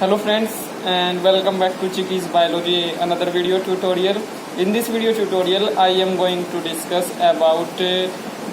Hello friends and welcome back to Chiki's Biology, another video tutorial. In this video tutorial I am going to discuss about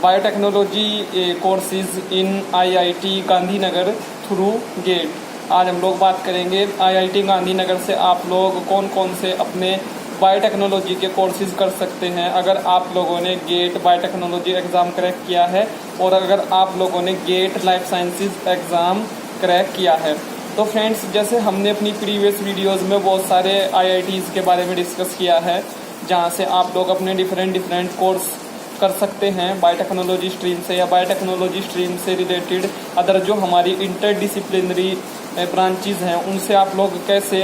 biotechnology courses in IIT Gandhinagar through GATE. आज हम लोग बात करेंगे IIT Gandhinagar से आप लोग कौन कौन से अपने बायोटेक्नोलॉजी के कोर्सेज कर सकते हैं अगर आप लोगों ने गेट बायोटेक्नोलॉजी एग्ज़ाम क्रैक किया है और अगर आप लोगों ने GATE life sciences exam crack किया है। तो फ्रेंड्स, जैसे हमने अपनी प्रीवियस वीडियोस में बहुत सारे IITs के बारे में डिस्कस किया है जहां से आप लोग अपने डिफरेंट कोर्स कर सकते हैं बायोटेक्नोलॉजी स्ट्रीम से या बायोटेक्नोलॉजी स्ट्रीम से रिलेटेड अदर जो हमारी इंटरडिसिप्लिनरी ब्रांचेज हैं उनसे आप लोग कैसे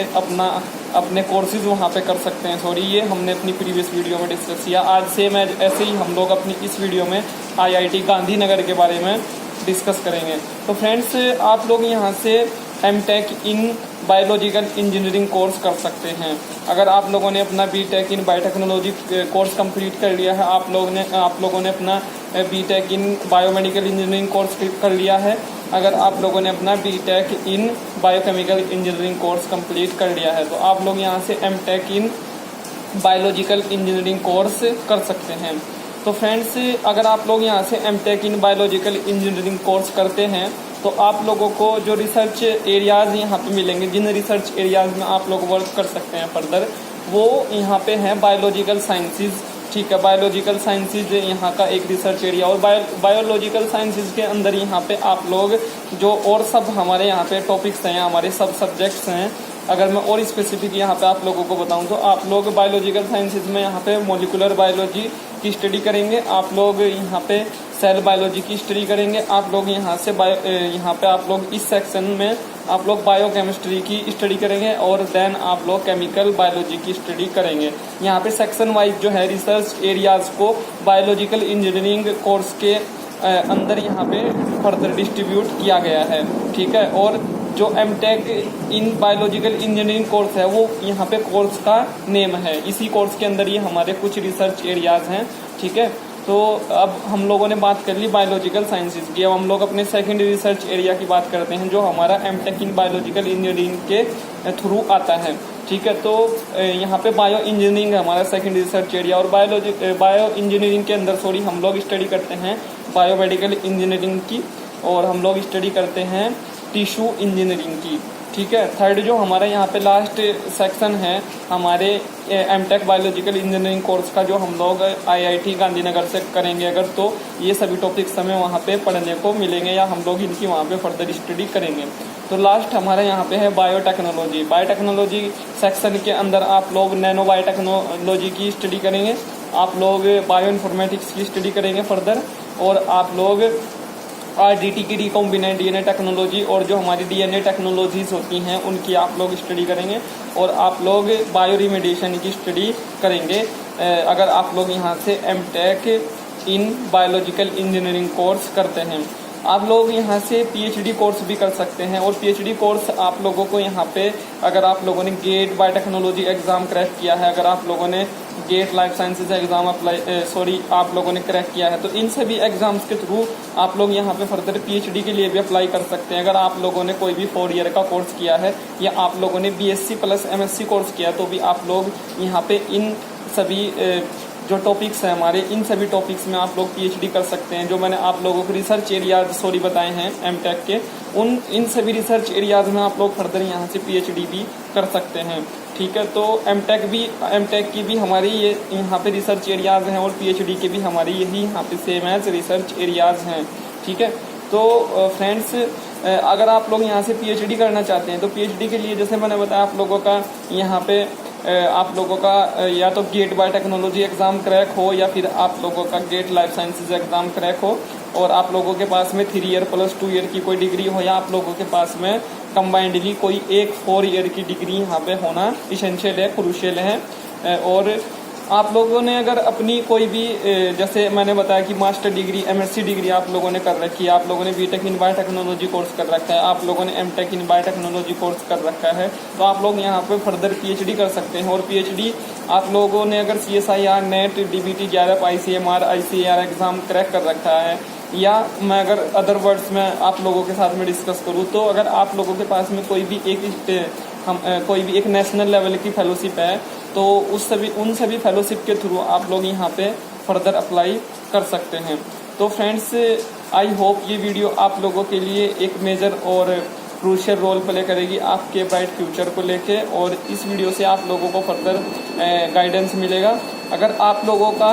अपने कोर्सेज वहाँ पे कर सकते हैं। ये हमने अपनी प्रीवियस वीडियो में डिस्कस किया। आज सेम ऐसे ही हम लोग अपनी इस वीडियो में IIT गांधीनगर के बारे में डिस्कस करेंगे। तो फ्रेंड्स, आप लोग यहाँ से M.Tech in biological engineering course कर सकते हैं। अगर आप लोगों ने अपना B.Tech इन बायोटेक्नोलॉजी कोर्स कंप्लीट कर लिया है, आप लोगों ने अपना B.Tech इन बायोमेडिकल इंजीनियरिंग कोर्स कर लिया है, अगर आप लोगों ने अपना B.Tech in biochemical engineering course complete कर लिया है तो आप लोग यहाँ से M.Tech in biological engineering course कर सकते हैं। तो फ्रेंड्स, अगर आप लोग यहाँ से M.Tech in biological engineering course करते हैं तो आप लोगों को जो रिसर्च एरियाज़ यहाँ पे मिलेंगे, जिन रिसर्च एरियाज़ में आप लोग वर्क कर सकते हैं फर्दर, वो यहाँ पे हैं बायोलॉजिकल साइंसेज। ठीक है, बायोलॉजिकल साइंसेज यहाँ का एक रिसर्च एरिया और बायोलॉजिकल साइंसेज के अंदर यहाँ पे आप लोग जो और सब हमारे यहाँ पे टॉपिक्स हैं, हमारे सब सब्जेक्ट्स हैं, अगर मैं और स्पेसिफिक यहाँ पे आप लोगों को बताऊँ तो आप लोग बायोलॉजिकल साइंसेज में यहाँ पे मॉलिक्यूलर बायोलॉजी की स्टडी करेंगे, आप लोग यहाँ पे सेल बायोलॉजी की स्टडी करेंगे, आप लोग यहाँ पे आप लोग इस सेक्शन में आप लोग बायोकेमिस्ट्री की स्टडी करेंगे और देन आप लोग केमिकल बायोलॉजी की स्टडी करेंगे। यहाँ पे सेक्शन वाइज जो है रिसर्च एरियाज को बायोलॉजिकल इंजीनियरिंग कोर्स के अंदर यहाँ पे फर्दर डिस्ट्रीब्यूट किया गया है। ठीक है, और जो M.Tech in biological engineering course है वो यहाँ पे कोर्स का नेम है। इसी कोर्स के अंदर ये हमारे कुछ रिसर्च एरियाज हैं। ठीक है, तो अब हम लोगों ने बात कर ली बायोलॉजिकल साइंसेज की। अब हम लोग अपने सेकंड रिसर्च एरिया की बात करते हैं जो हमारा M.Tech इन बायोलॉजिकल इंजीनियरिंग के थ्रू आता है। ठीक है, तो यहाँ पे बायो इंजीनियरिंग है हमारा सेकंड रिसर्च एरिया और बायो इंजीनियरिंग के अंदर हम लोग स्टडी करते हैं बायोमेडिकल इंजीनियरिंग की और हम लोग स्टडी करते हैं टिश्यू इंजीनियरिंग की। ठीक है, थर्ड जो हमारा यहाँ पे लास्ट सेक्शन है हमारे M.Tech बायोलॉजिकल इंजीनियरिंग कोर्स का जो हम लोग IIT गांधीनगर से करेंगे अगर, तो ये सभी टॉपिक्स हमें वहाँ पे पढ़ने को मिलेंगे या हम लोग इनकी वहाँ पे फर्दर स्टडी करेंगे। तो लास्ट हमारा यहाँ पे है बायोटेक्नोलॉजी। बायोटेक्नोलॉजी सेक्शन के अंदर आप लोग नैनो बायोटेक्नोलॉजी की स्टडी करेंगे, आप लोग बायो इन्फॉर्मेटिक्स की स्टडी करेंगे फर्दर, और आप लोग RDT की रिकॉम्बिनेंट DNA टेक्नोलॉजी और जो हमारी DNA टेक्नोलॉजीज होती हैं उनकी आप लोग स्टडी करेंगे और आप लोग बायो रिमेडिएशन की स्टडी करेंगे अगर आप लोग यहाँ से M.Tech in biological engineering course करते हैं। आप लोग यहाँ से PhD कोर्स भी कर सकते हैं और PhD कोर्स आप लोगों को यहाँ पे अगर आप लोगों ने गेट बायोटेक्नोलॉजी एग्ज़ाम क्रैक किया है, अगर आप लोगों ने गेट लाइफ साइंसेज एग्ज़ाम आप लोगों ने क्रैक किया है तो इन सभी एग्ज़ाम्स के थ्रू आप लोग यहाँ पे फर्दर PhD के लिए भी अप्लाई कर सकते हैं। अगर आप लोगों ने कोई भी 4 ईयर का कोर्स किया है या आप लोगों ने BSc प्लस MSc कोर्स किया तो भी आप लोग यहाँ पे इन सभी जो टॉपिक्स हैं हमारे, इन सभी टॉपिक्स में आप लोग PhD कर सकते हैं। जो मैंने आप लोगों को रिसर्च एरियाज बताए हैं M.Tech के, इन सभी रिसर्च एरियाज में आप लोग फर्दर यहाँ से PhD भी कर सकते हैं। ठीक है, तो M.Tech की भी हमारी ये यहाँ पे रिसर्च एरियाज हैं और PhD के भी हमारी यही यहाँ पे सेम एज रिसर्च एरियाज हैं। ठीक है, तो फ्रेंड्स, अगर आप लोग यहाँ से PhD करना चाहते हैं तो PhD के लिए जैसे मैंने बताया आप लोगों का यहाँ पे आप लोगों का या तो गेट बायोटेक्नोलॉजी एग्ज़ाम क्रैक हो या फिर आप लोगों का GATE life sciences exam crack हो और आप लोगों के पास में 3 ईयर प्लस 2 ईयर की कोई डिग्री हो या आप लोगों के पास में कंबाइंडली कोई एक 4 ईयर की डिग्री यहाँ पे होना इसेंशियल है, क्रूशियल है। और आप लोगों ने अगर अपनी कोई भी जैसे मैंने बताया कि मास्टर डिग्री MSc डिग्री आप लोगों ने कर रखी है, आप लोगों ने B.Tech इन बायोटेक्नोलॉजी कोर्स कर रखा है, आप लोगों ने M.Tech इन बायोटेक्नोलॉजी कोर्स कर रखा है, तो आप लोग यहाँ पे फर्दर PhD कर सकते हैं। और PhD आप लोगों ने अगर CSIR, NET, DBT, JRF, ICMR, ICAR exam crack कर रखा है या मैं अगर अदर वर्ड्स में आप लोगों के साथ में डिस्कस करूँ तो अगर आप लोगों के पास में कोई भी एक नेशनल लेवल की फेलोशिप है तो उन सभी फेलोशिप के थ्रू आप लोग यहाँ पे फर्दर अप्लाई कर सकते हैं। तो फ्रेंड्स, आई होप ये वीडियो आप लोगों के लिए एक मेजर और क्रूशियल रोल प्ले करेगी आपके ब्राइट फ्यूचर को लेके, और इस वीडियो से आप लोगों को फर्दर गाइडेंस मिलेगा। अगर आप लोगों का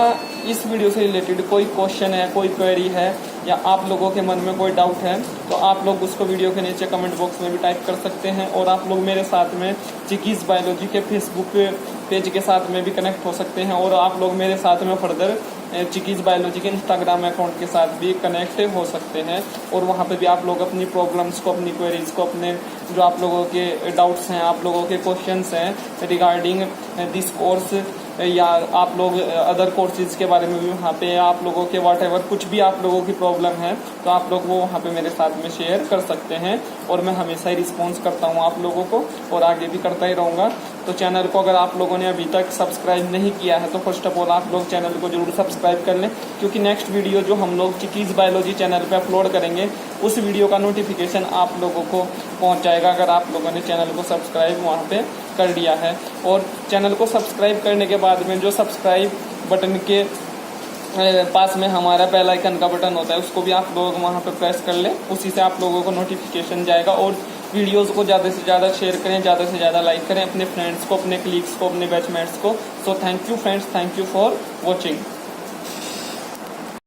इस वीडियो से रिलेटेड कोई क्वेश्चन है, कोई क्वेरी है, या आप लोगों के मन में कोई डाउट है तो आप लोग उसको वीडियो के नीचे कमेंट बॉक्स में भी टाइप कर सकते हैं, और आप लोग मेरे साथ में चिकीज बायोलॉजी के फेसबुक पेज के साथ में भी कनेक्ट हो सकते हैं, और आप लोग मेरे साथ में फर्दर चिकीज बायोलॉजी के इंस्टाग्राम अकाउंट के साथ भी कनेक्ट हो सकते हैं, और वहाँ पे भी आप लोग अपनी प्रॉब्लम्स को, अपनी क्वेरीज को, अपने जो आप लोगों के डाउट्स हैं, आप लोगों के क्वेश्चंस हैं रिगार्डिंग दिस कोर्स, या आप लोग अदर कोर्सेज के बारे में भी वहाँ पे आप लोगों के व्हाटएवर कुछ भी आप लोगों की प्रॉब्लम है तो आप लोग वो वहाँ पे मेरे साथ में शेयर कर सकते हैं, और मैं हमेशा ही रिस्पॉन्स करता हूँ आप लोगों को, और आगे भी करता ही रहूँगा। तो चैनल को अगर आप लोगों ने अभी तक सब्सक्राइब नहीं किया है तो फर्स्ट ऑफ ऑल आप लोग चैनल को जरूर सब्सक्राइब कर लें, क्योंकि नेक्स्ट वीडियो जो हम लोग चिकीज बायोलॉजी चैनल पे अपलोड करेंगे उस वीडियो का नोटिफिकेशन आप लोगों को पहुंच जाएगा अगर आप लोगों ने चैनल को सब्सक्राइब वहां पे कर लिया है। और चैनल को सब्सक्राइब करने के बाद में जो सब्सक्राइब बटन के पास में हमारा बेल आइकन का बटन होता है उसको भी आप लोग वहां पे प्रेस कर लें, उसी से आप लोगों को नोटिफिकेशन जाएगा। और वीडियोस को ज़्यादा से ज़्यादा शेयर करें, ज़्यादा से ज़्यादा लाइक करें अपने फ्रेंड्स को, अपने कलीग्स को, अपने बैचमेट्स को। So thank you friends, thank you for watching.